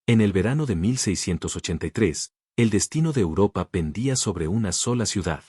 En el verano de 1683, el destino de Europa pendía sobre una sola ciudad.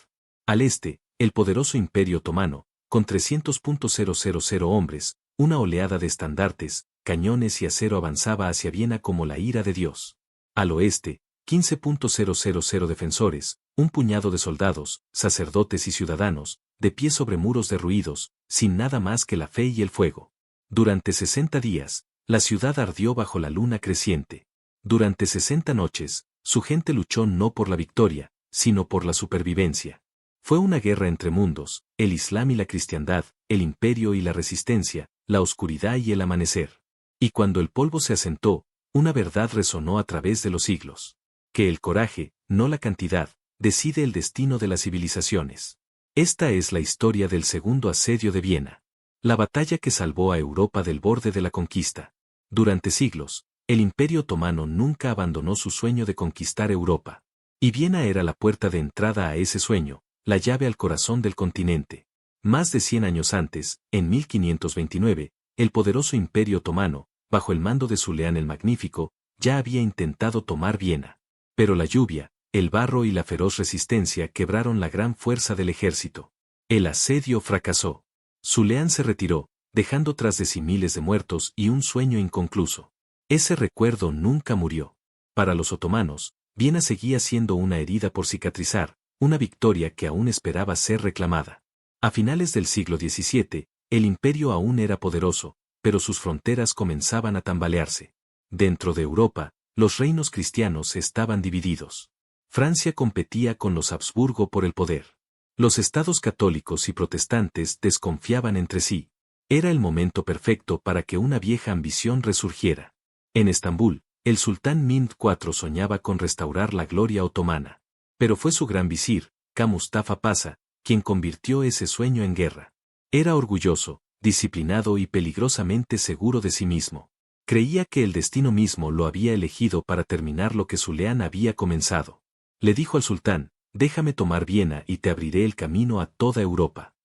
Al este, el poderoso Imperio Otomano, con 300.000 hombres, una oleada de estandartes, cañones y acero avanzaba hacia Viena como la ira de Dios. Al oeste, 15.000 defensores, un puñado de soldados, sacerdotes y ciudadanos, de pie sobre muros derruidos, sin nada más que la fe y el fuego. Durante 60 días, la ciudad ardió bajo la luna creciente. Durante 60 noches, su gente luchó no por la victoria, sino por la supervivencia. Fue una guerra entre mundos, el Islam y la cristiandad, el imperio y la resistencia, la oscuridad y el amanecer. Y cuando el polvo se asentó, una verdad resonó a través de los siglos. Que el coraje, no la cantidad, decide el destino de las civilizaciones. Esta es la historia del segundo asedio de Viena. La batalla que salvó a Europa del borde de la conquista. Durante siglos, el Imperio Otomano nunca abandonó su sueño de conquistar Europa. Y Viena era la puerta de entrada a ese sueño, la llave al corazón del continente. Más de 100 años antes, en 1529, el poderoso Imperio Otomano, bajo el mando de Zuleán el Magnífico, ya había intentado tomar Viena. Pero la lluvia, el barro y la feroz resistencia quebraron la gran fuerza del ejército. El asedio fracasó. Zuleán se retiró, dejando tras de sí miles de muertos y un sueño inconcluso. Ese recuerdo nunca murió. Para los otomanos, Viena seguía siendo una herida por cicatrizar, una victoria que aún esperaba ser reclamada. A finales del siglo XVII, el imperio aún era poderoso, pero sus fronteras comenzaban a tambalearse. Dentro de Europa, los reinos cristianos estaban divididos. Francia competía con los Habsburgo por el poder. Los estados católicos y protestantes desconfiaban entre sí. Era el momento perfecto para que una vieja ambición resurgiera. En Estambul, el sultán Mehmed IV soñaba con restaurar la gloria otomana. Pero fue su gran visir, Ka Mustafa Pasha, quien convirtió ese sueño en guerra. Era orgulloso, disciplinado y peligrosamente seguro de sí mismo. Creía que el destino mismo lo había elegido para terminar lo que Zuleán había comenzado. Le dijo al sultán: déjame tomar Viena y te abriré el camino a toda Europa.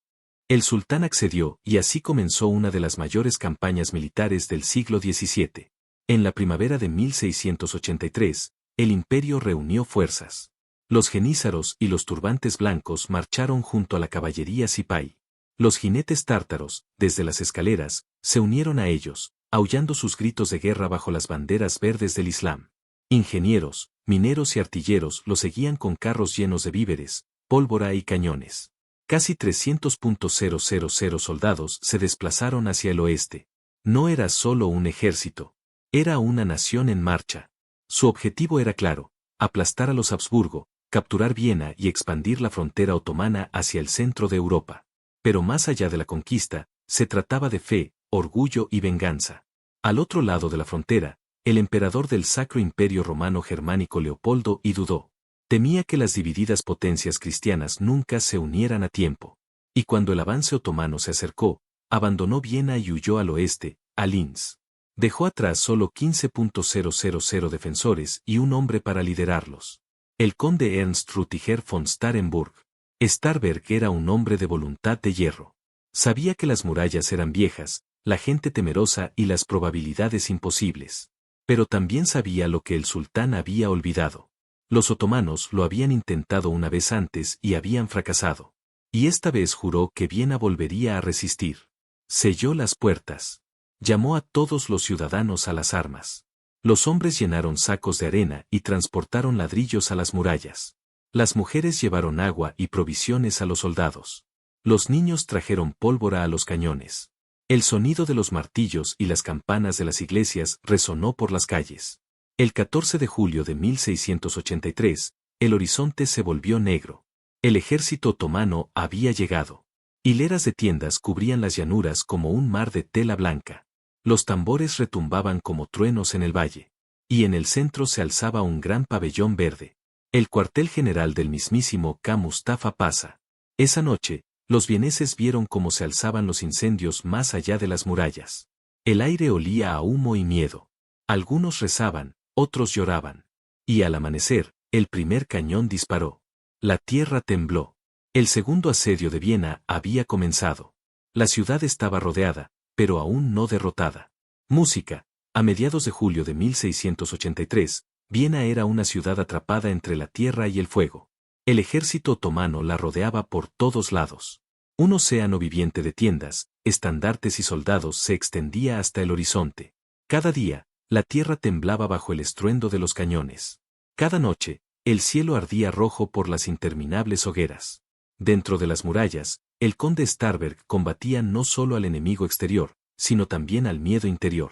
El sultán accedió y así comenzó una de las mayores campañas militares del siglo XVII. En la primavera de 1683, el imperio reunió fuerzas. Los jenízaros y los turbantes blancos marcharon junto a la caballería Sipay. Los jinetes tártaros, desde las escaleras, se unieron a ellos, aullando sus gritos de guerra bajo las banderas verdes del Islam. Ingenieros, mineros y artilleros lo seguían con carros llenos de víveres, pólvora y cañones. Casi 300.000 soldados se desplazaron hacia el oeste. No era solo un ejército. Era una nación en marcha. Su objetivo era claro: aplastar a los Habsburgo, capturar Viena y expandir la frontera otomana hacia el centro de Europa. Pero más allá de la conquista, se trataba de fe, orgullo y venganza. Al otro lado de la frontera, el emperador del Sacro Imperio Romano Germánico Leopoldo I dudó. Temía que las divididas potencias cristianas nunca se unieran a tiempo. Y cuando el avance otomano se acercó, abandonó Viena y huyó al oeste, a Linz. Dejó atrás solo 15.000 defensores y un hombre para liderarlos. El conde Ernst Rütiger von Starhemburg. Starberg era un hombre de voluntad de hierro. Sabía que las murallas eran viejas, la gente temerosa y las probabilidades imposibles. Pero también sabía lo que el sultán había olvidado. Los otomanos lo habían intentado una vez antes y habían fracasado. Y esta vez juró que Viena volvería a resistir. Selló las puertas. Llamó a todos los ciudadanos a las armas. Los hombres llenaron sacos de arena y transportaron ladrillos a las murallas. Las mujeres llevaron agua y provisiones a los soldados. Los niños trajeron pólvora a los cañones. El sonido de los martillos y las campanas de las iglesias resonó por las calles. El 14 de julio de 1683, el horizonte se volvió negro. El ejército otomano había llegado. Hileras de tiendas cubrían las llanuras como un mar de tela blanca. Los tambores retumbaban como truenos en el valle. Y en el centro se alzaba un gran pabellón verde. El cuartel general del mismísimo Ka Mustafa Pasha. Esa noche, los vieneses vieron cómo se alzaban los incendios más allá de las murallas. El aire olía a humo y miedo. Algunos rezaban, otros lloraban. Y al amanecer, el primer cañón disparó. La tierra tembló. El segundo asedio de Viena había comenzado. La ciudad estaba rodeada, pero aún no derrotada. Música, A mediados de julio de 1683, Viena era una ciudad atrapada entre la tierra y el fuego. El ejército otomano la rodeaba por todos lados. Un océano viviente de tiendas, estandartes y soldados se extendía hasta el horizonte. Cada día, la tierra temblaba bajo el estruendo de los cañones. Cada noche, el cielo ardía rojo por las interminables hogueras. Dentro de las murallas, el conde Starberg combatía no solo al enemigo exterior, sino también al miedo interior.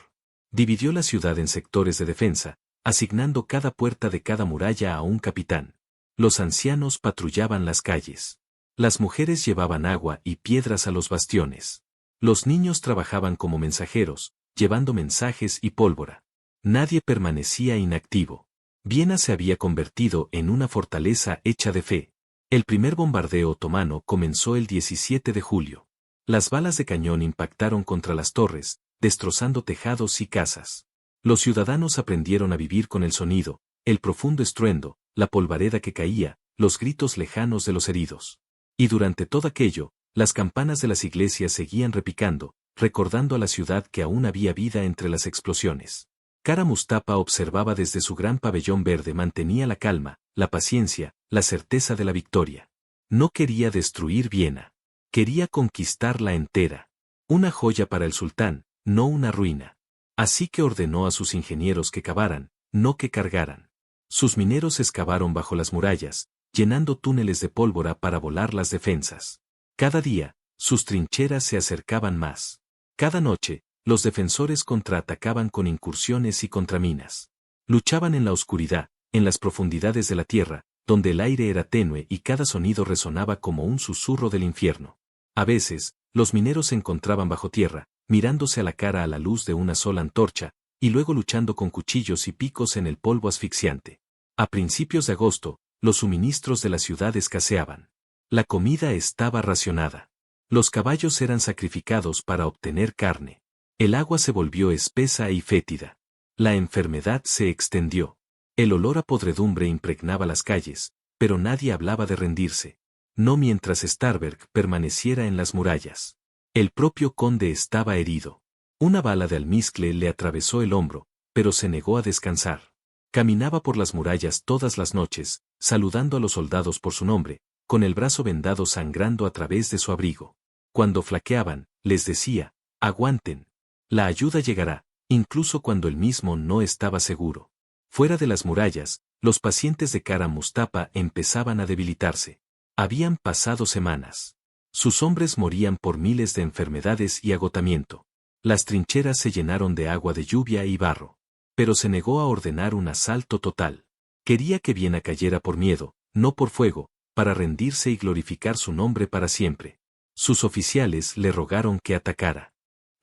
Dividió la ciudad en sectores de defensa, asignando cada puerta de cada muralla a un capitán. Los ancianos patrullaban las calles. Las mujeres llevaban agua y piedras a los bastiones. Los niños trabajaban como mensajeros, llevando mensajes y pólvora. Nadie permanecía inactivo. Viena se había convertido en una fortaleza hecha de fe. El primer bombardeo otomano comenzó el 17 de julio. Las balas de cañón impactaron contra las torres, destrozando tejados y casas. Los ciudadanos aprendieron a vivir con el sonido, el profundo estruendo, la polvareda que caía, los gritos lejanos de los heridos. Y durante todo aquello, las campanas de las iglesias seguían repicando, recordando a la ciudad que aún había vida entre las explosiones. Kara Mustafa observaba desde su gran pabellón verde, mantenía la calma, la paciencia, la certeza de la victoria. No quería destruir Viena. Quería conquistarla entera. Una joya para el sultán, no una ruina. Así que ordenó a sus ingenieros que cavaran, no que cargaran. Sus mineros excavaron bajo las murallas, llenando túneles de pólvora para volar las defensas. Cada día, sus trincheras se acercaban más. Cada noche, los defensores contraatacaban con incursiones y contraminas. Luchaban en la oscuridad, en las profundidades de la tierra, donde el aire era tenue y cada sonido resonaba como un susurro del infierno. A veces, los mineros se encontraban bajo tierra, mirándose a la cara a la luz de una sola antorcha, y luego luchando con cuchillos y picos en el polvo asfixiante. A principios de agosto, los suministros de la ciudad escaseaban. La comida estaba racionada. Los caballos eran sacrificados para obtener carne. El agua se volvió espesa y fétida. La enfermedad se extendió. El olor a podredumbre impregnaba las calles, pero nadie hablaba de rendirse. No mientras Starberg permaneciera en las murallas. El propio conde estaba herido. Una bala de almizcle le atravesó el hombro, pero se negó a descansar. Caminaba por las murallas todas las noches, saludando a los soldados por su nombre, con el brazo vendado sangrando a través de su abrigo. Cuando flaqueaban, les decía, aguanten. La ayuda llegará, incluso cuando él mismo no estaba seguro. Fuera de las murallas, los pacientes de Kara Mustafa empezaban a debilitarse. Habían pasado semanas. Sus hombres morían por miles de enfermedades y agotamiento. Las trincheras se llenaron de agua de lluvia y barro. Pero se negó a ordenar un asalto total. Quería que Viena cayera por miedo, no por fuego, para rendirse y glorificar su nombre para siempre. Sus oficiales le rogaron que atacara.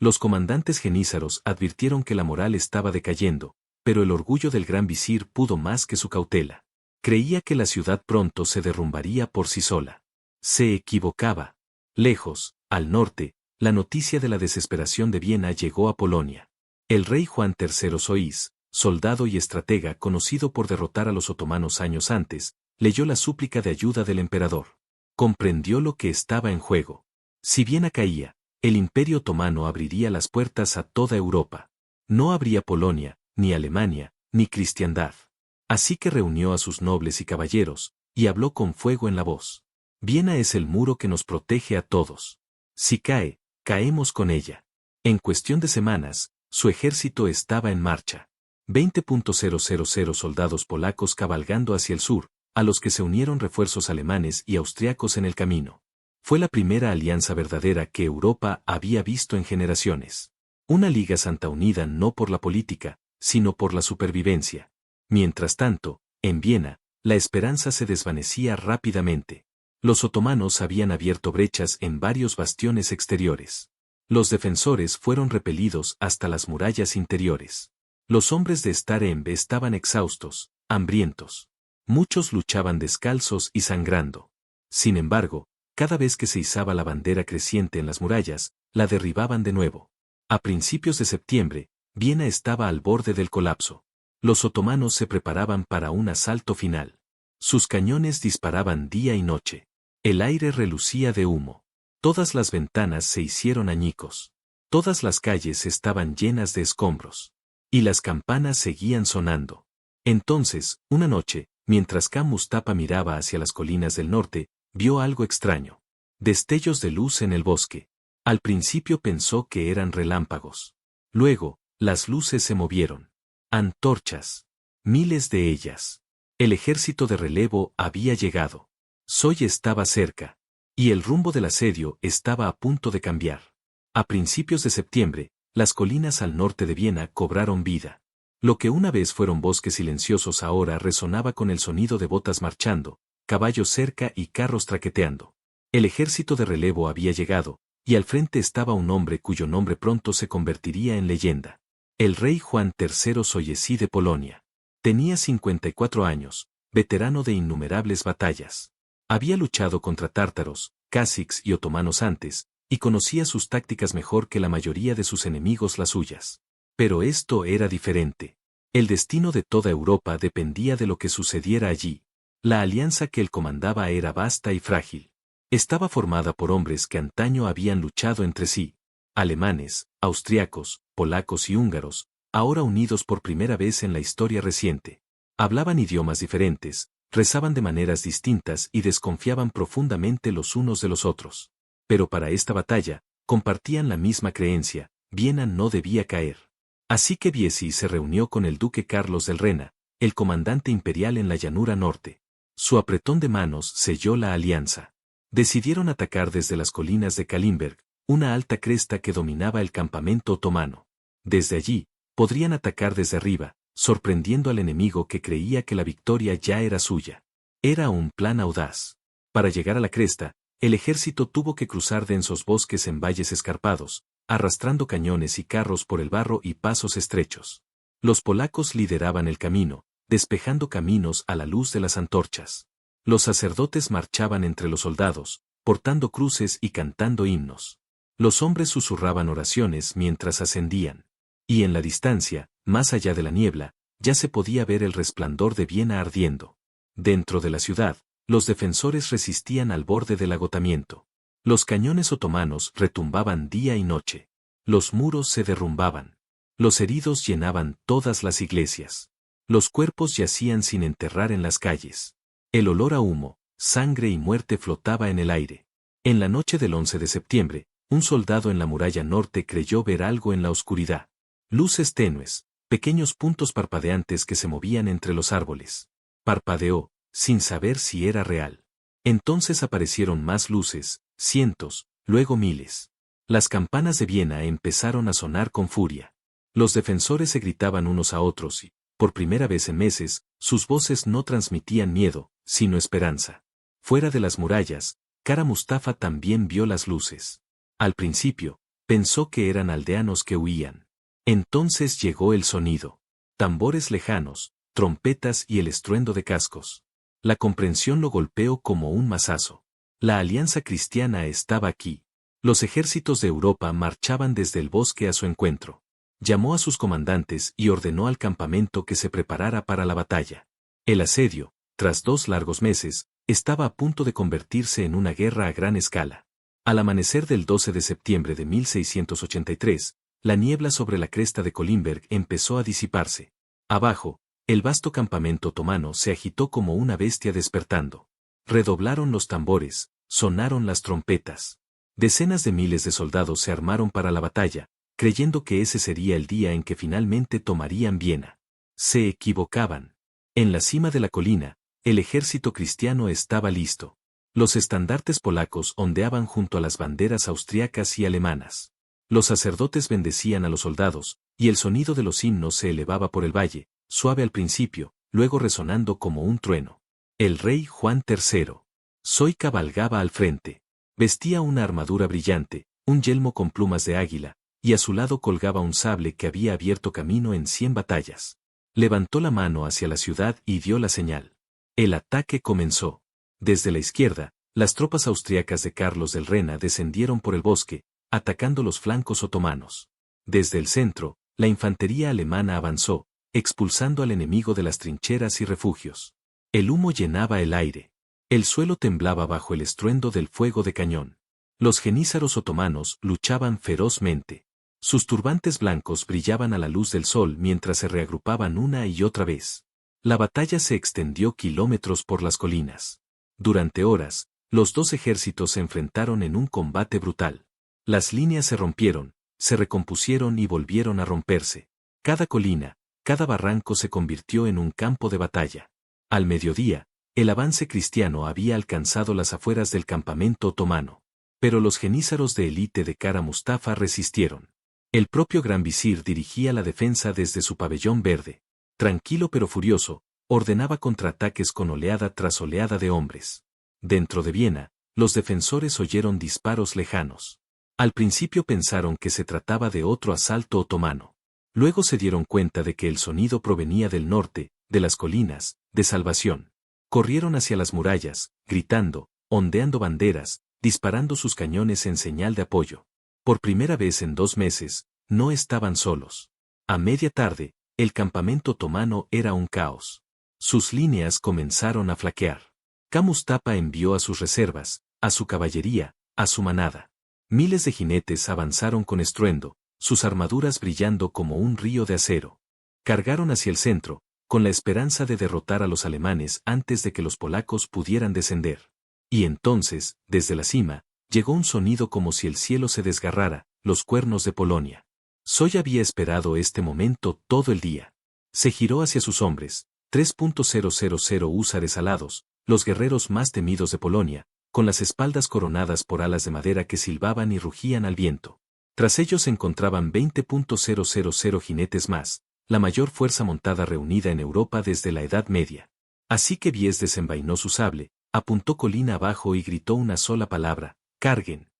Los comandantes genízaros advirtieron que la moral estaba decayendo, pero el orgullo del gran visir pudo más que su cautela. Creía que la ciudad pronto se derrumbaría por sí sola. Se equivocaba. Lejos, al norte, la noticia de la desesperación de Viena llegó a Polonia. El rey Juan III Soís, soldado y estratega conocido por derrotar a los otomanos años antes, leyó la súplica de ayuda del emperador. Comprendió lo que estaba en juego. Si Viena caía, el Imperio Otomano abriría las puertas a toda Europa. No habría Polonia, ni Alemania, ni cristiandad. Así que reunió a sus nobles y caballeros, y habló con fuego en la voz. Viena es el muro que nos protege a todos. Si cae, caemos con ella. En cuestión de semanas, su ejército estaba en marcha. 20.000 soldados polacos cabalgando hacia el sur, a los que se unieron refuerzos alemanes y austriacos en el camino. Fue la primera alianza verdadera que Europa había visto en generaciones. Una Liga Santa unida no por la política, sino por la supervivencia. Mientras tanto, en Viena, la esperanza se desvanecía rápidamente. Los otomanos habían abierto brechas en varios bastiones exteriores. Los defensores fueron repelidos hasta las murallas interiores. Los hombres de Starembe estaban exhaustos, hambrientos. Muchos luchaban descalzos y sangrando. Sin embargo, cada vez que se izaba la bandera creciente en las murallas, la derribaban de nuevo. A principios de septiembre, Viena estaba al borde del colapso. Los otomanos se preparaban para un asalto final. Sus cañones disparaban día y noche. El aire relucía de humo. Todas las ventanas se hicieron añicos. Todas las calles estaban llenas de escombros. Y las campanas seguían sonando. Entonces, una noche, mientras Khan Mustafa miraba hacia las colinas del norte, vio algo extraño. Destellos de luz en el bosque. Al principio pensó que eran relámpagos. Luego, las luces se movieron. Antorchas. Miles de ellas. El ejército de relevo había llegado. Soy estaba cerca. Y el rumbo del asedio estaba a punto de cambiar. A principios de septiembre, las colinas al norte de Viena cobraron vida. Lo que una vez fueron bosques silenciosos ahora resonaba con el sonido de botas marchando, caballos cerca y carros traqueteando. El ejército de relevo había llegado, y al frente estaba un hombre cuyo nombre pronto se convertiría en leyenda. El rey Juan III Soyesí de Polonia. Tenía 54 años, veterano de innumerables batallas. Había luchado contra tártaros, caciques y otomanos antes, y conocía sus tácticas mejor que la mayoría de sus enemigos las suyas. Pero esto era diferente. El destino de toda Europa dependía de lo que sucediera allí. La alianza que él comandaba era vasta y frágil. Estaba formada por hombres que antaño habían luchado entre sí. Alemanes, austriacos, polacos y húngaros, ahora unidos por primera vez en la historia reciente. Hablaban idiomas diferentes, rezaban de maneras distintas y desconfiaban profundamente los unos de los otros. Pero para esta batalla, compartían la misma creencia: Viena no debía caer. Así que Biesi se reunió con el duque Carlos del Rena, el comandante imperial en la llanura norte. Su apretón de manos selló la alianza. Decidieron atacar desde las colinas de Kalimberg, una alta cresta que dominaba el campamento otomano. Desde allí, podrían atacar desde arriba, sorprendiendo al enemigo que creía que la victoria ya era suya. Era un plan audaz. Para llegar a la cresta, el ejército tuvo que cruzar densos bosques en valles escarpados, arrastrando cañones y carros por el barro y pasos estrechos. Los polacos lideraban el camino, despejando caminos a la luz de las antorchas. Los sacerdotes marchaban entre los soldados, portando cruces y cantando himnos. Los hombres susurraban oraciones mientras ascendían. Y en la distancia, más allá de la niebla, ya se podía ver el resplandor de Viena ardiendo. Dentro de la ciudad, los defensores resistían al borde del agotamiento. Los cañones otomanos retumbaban día y noche. Los muros se derrumbaban. Los heridos llenaban todas las iglesias. Los cuerpos yacían sin enterrar en las calles. El olor a humo, sangre y muerte flotaba en el aire. En la noche del 11 de septiembre, un soldado en la muralla norte creyó ver algo en la oscuridad. Luces tenues, pequeños puntos parpadeantes que se movían entre los árboles. Parpadeó, sin saber si era real. Entonces aparecieron más luces, cientos, luego miles. Las campanas de Viena empezaron a sonar con furia. Los defensores se gritaban unos a otros y, por primera vez en meses, sus voces no transmitían miedo, sino esperanza. Fuera de las murallas, Kara Mustafa también vio las luces. Al principio, pensó que eran aldeanos que huían. Entonces llegó el sonido. Tambores lejanos, trompetas y el estruendo de cascos. La comprensión lo golpeó como un mazazo. La alianza cristiana estaba aquí. Los ejércitos de Europa marchaban desde el bosque a su encuentro. Llamó a sus comandantes y ordenó al campamento que se preparara para la batalla. El asedio, tras 2 largos meses, estaba a punto de convertirse en una guerra a gran escala. Al amanecer del 12 de septiembre de 1683, la niebla sobre la cresta de Kalimberg empezó a disiparse. Abajo, el vasto campamento otomano se agitó como una bestia despertando. Redoblaron los tambores, sonaron las trompetas. Decenas de miles de soldados se armaron para la batalla, creyendo que ese sería el día en que finalmente tomarían Viena. Se equivocaban. En la cima de la colina, el ejército cristiano estaba listo. Los estandartes polacos ondeaban junto a las banderas austriacas y alemanas. Los sacerdotes bendecían a los soldados, y el sonido de los himnos se elevaba por el valle, suave al principio, luego resonando como un trueno. El rey Juan III. Soy cabalgaba al frente. Vestía una armadura brillante, un yelmo con plumas de águila, y a su lado colgaba un sable que había abierto camino en 100 batallas. Levantó la mano hacia la ciudad y dio la señal. El ataque comenzó. Desde la izquierda, las tropas austriacas de Carlos del Rena descendieron por el bosque, atacando los flancos otomanos. Desde el centro, la infantería alemana avanzó, expulsando al enemigo de las trincheras y refugios. El humo llenaba el aire. El suelo temblaba bajo el estruendo del fuego de cañón. Los jenízaros otomanos luchaban ferozmente. Sus turbantes blancos brillaban a la luz del sol mientras se reagrupaban una y otra vez. La batalla se extendió kilómetros por las colinas. Durante horas, los dos ejércitos se enfrentaron en un combate brutal. Las líneas se rompieron, se recompusieron y volvieron a romperse. Cada colina, cada barranco se convirtió en un campo de batalla. Al mediodía, el avance cristiano había alcanzado las afueras del campamento otomano. Pero los jenízaros de élite de Kara Mustafa resistieron. El propio gran visir dirigía la defensa desde su pabellón verde. Tranquilo pero furioso, ordenaba contraataques con oleada tras oleada de hombres. Dentro de Viena, los defensores oyeron disparos lejanos. Al principio pensaron que se trataba de otro asalto otomano. Luego se dieron cuenta de que el sonido provenía del norte, de las colinas, de Salvación. Corrieron hacia las murallas, gritando, ondeando banderas, disparando sus cañones en señal de apoyo. Por primera vez en 2 meses, no estaban solos. A media tarde, el campamento otomano era un caos. Sus líneas comenzaron a flaquear. Mustafa envió a sus reservas, a su caballería, a su manada. Miles de jinetes avanzaron con estruendo, sus armaduras brillando como un río de acero. Cargaron hacia el centro, con la esperanza de derrotar a los alemanes antes de que los polacos pudieran descender. Y entonces, desde la cima, llegó un sonido como si el cielo se desgarrara, los cuernos de Polonia. Soy había esperado este momento todo el día. Se giró hacia sus hombres, 3.000 húsares alados, los guerreros más temidos de Polonia, con las espaldas coronadas por alas de madera que silbaban y rugían al viento. Tras ellos se encontraban 20.000 jinetes más, la mayor fuerza montada reunida en Europa desde la Edad Media. Así que Bies desenvainó su sable, apuntó colina abajo y gritó una sola palabra: ¡carguen!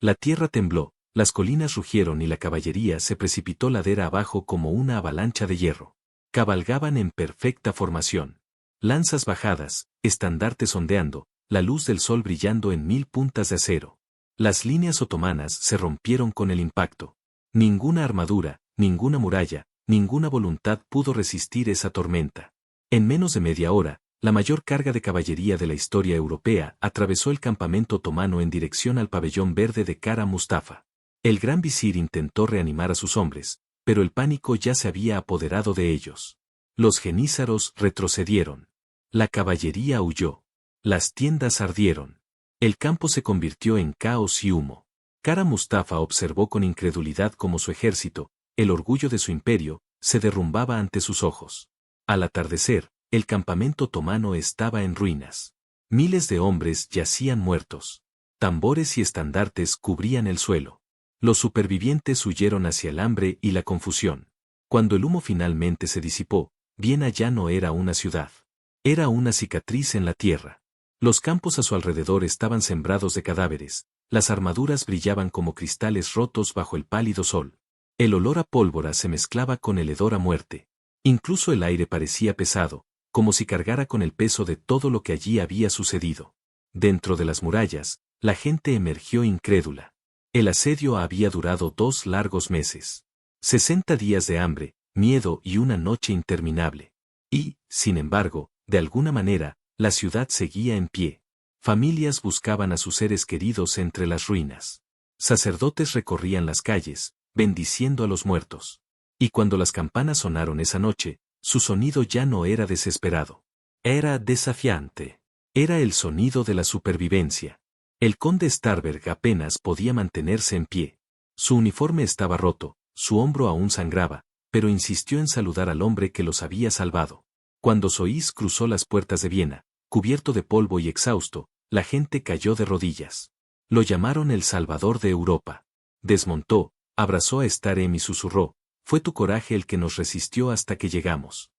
La tierra tembló, las colinas rugieron y la caballería se precipitó ladera abajo como una avalancha de hierro. Cabalgaban en perfecta formación. Lanzas bajadas, estandartes ondeando, la luz del sol brillando en 1000 puntas de acero. Las líneas otomanas se rompieron con el impacto. Ninguna armadura, ninguna muralla, ninguna voluntad pudo resistir esa tormenta. En menos de media hora, la mayor carga de caballería de la historia europea atravesó el campamento otomano en dirección al pabellón verde de Kara Mustafa. El gran visir intentó reanimar a sus hombres, pero el pánico ya se había apoderado de ellos. Los jenízaros retrocedieron. La caballería huyó. Las tiendas ardieron. El campo se convirtió en caos y humo. Kara Mustafa observó con incredulidad cómo su ejército, el orgullo de su imperio, se derrumbaba ante sus ojos. Al atardecer, el campamento otomano estaba en ruinas. Miles de hombres yacían muertos. Tambores y estandartes cubrían el suelo. Los supervivientes huyeron hacia el hambre y la confusión. Cuando el humo finalmente se disipó, Viena ya no era una ciudad. Era una cicatriz en la tierra. Los campos a su alrededor estaban sembrados de cadáveres, las armaduras brillaban como cristales rotos bajo el pálido sol. El olor a pólvora se mezclaba con el hedor a muerte. Incluso el aire parecía pesado, como si cargara con el peso de todo lo que allí había sucedido. Dentro de las murallas, la gente emergió incrédula. El asedio había durado 2 largos meses. 60 días de hambre, miedo y una noche interminable. Y, sin embargo, de alguna manera, la ciudad seguía en pie. Familias buscaban a sus seres queridos entre las ruinas. Sacerdotes recorrían las calles, bendiciendo a los muertos. Y cuando las campanas sonaron esa noche, su sonido ya no era desesperado. Era desafiante. Era el sonido de la supervivencia. El conde Starberg apenas podía mantenerse en pie. Su uniforme estaba roto, su hombro aún sangraba, pero insistió en saludar al hombre que los había salvado. Cuando Sois cruzó las puertas de Viena, cubierto de polvo y exhausto, la gente cayó de rodillas. Lo llamaron el Salvador de Europa. Desmontó, abrazó a Starem y susurró: «Fue tu coraje el que nos resistió hasta que llegamos».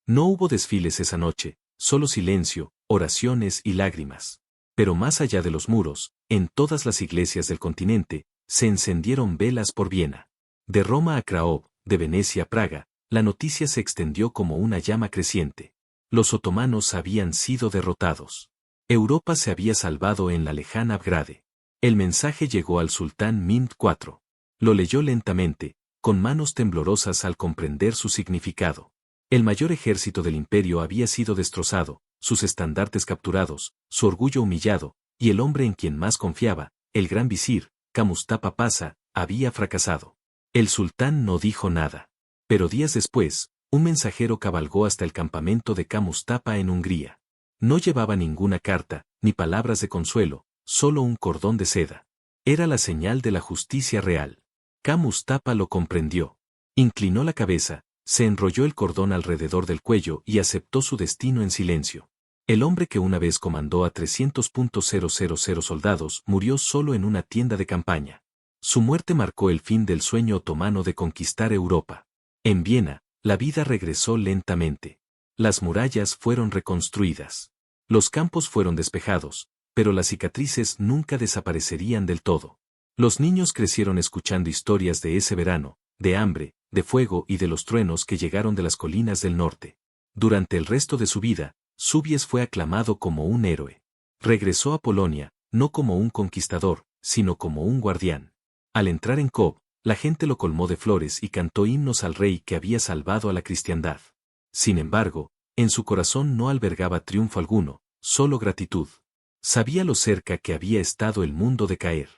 No hubo desfiles esa noche, solo silencio, oraciones y lágrimas. Pero más allá de los muros, en todas las iglesias del continente, se encendieron velas por Viena. De Roma a Cracovia, de Venecia a Praga, la noticia se extendió como una llama creciente. Los otomanos habían sido derrotados. Europa se había salvado en la lejana Abgrade. El mensaje llegó al sultán Mehmed IV. Lo leyó lentamente, con manos temblorosas al comprender su significado. El mayor ejército del imperio había sido destrozado, sus estandartes capturados, su orgullo humillado, y el hombre en quien más confiaba, el gran visir, Mustafa Pasha, había fracasado. El sultán no dijo nada. Pero días después, un mensajero cabalgó hasta el campamento de Mustafa en Hungría. No llevaba ninguna carta, ni palabras de consuelo, solo un cordón de seda. Era la señal de la justicia real. Mustafa lo comprendió. Inclinó la cabeza, se enrolló el cordón alrededor del cuello y aceptó su destino en silencio. El hombre que una vez comandó a 300.000 soldados murió solo en una tienda de campaña. Su muerte marcó el fin del sueño otomano de conquistar Europa. En Viena, la vida regresó lentamente. Las murallas fueron reconstruidas. Los campos fueron despejados, pero las cicatrices nunca desaparecerían del todo. Los niños crecieron escuchando historias de ese verano, de hambre, de fuego y de los truenos que llegaron de las colinas del norte. Durante el resto de su vida, Soubise fue aclamado como un héroe. Regresó a Polonia, no como un conquistador, sino como un guardián. Al entrar en Kop, la gente lo colmó de flores y cantó himnos al rey que había salvado a la cristiandad. Sin embargo, en su corazón no albergaba triunfo alguno, solo gratitud. Sabía lo cerca que había estado el mundo de caer.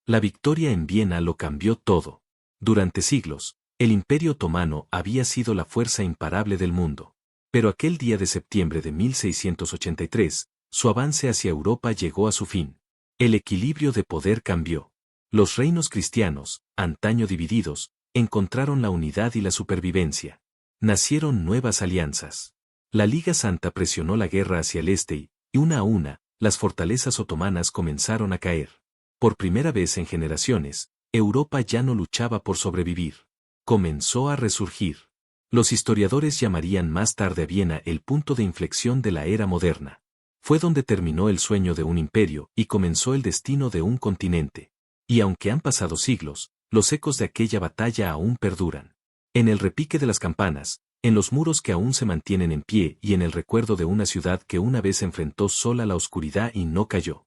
La victoria en Viena lo cambió todo. Durante siglos, el Imperio Otomano había sido la fuerza imparable del mundo. Pero aquel día de septiembre de 1683, su avance hacia Europa llegó a su fin. El equilibrio de poder cambió. Los reinos cristianos, antaño divididos, encontraron la unidad y la supervivencia. Nacieron nuevas alianzas. La Liga Santa presionó la guerra hacia el este y, una a una, las fortalezas otomanas comenzaron a caer. Por primera vez en generaciones, Europa ya no luchaba por sobrevivir. Comenzó a resurgir. Los historiadores llamarían más tarde a Viena el punto de inflexión de la era moderna. Fue donde terminó el sueño de un imperio y comenzó el destino de un continente. Y aunque han pasado siglos, los ecos de aquella batalla aún perduran. En el repique de las campanas, en los muros que aún se mantienen en pie y en el recuerdo de una ciudad que una vez enfrentó sola la oscuridad y no cayó.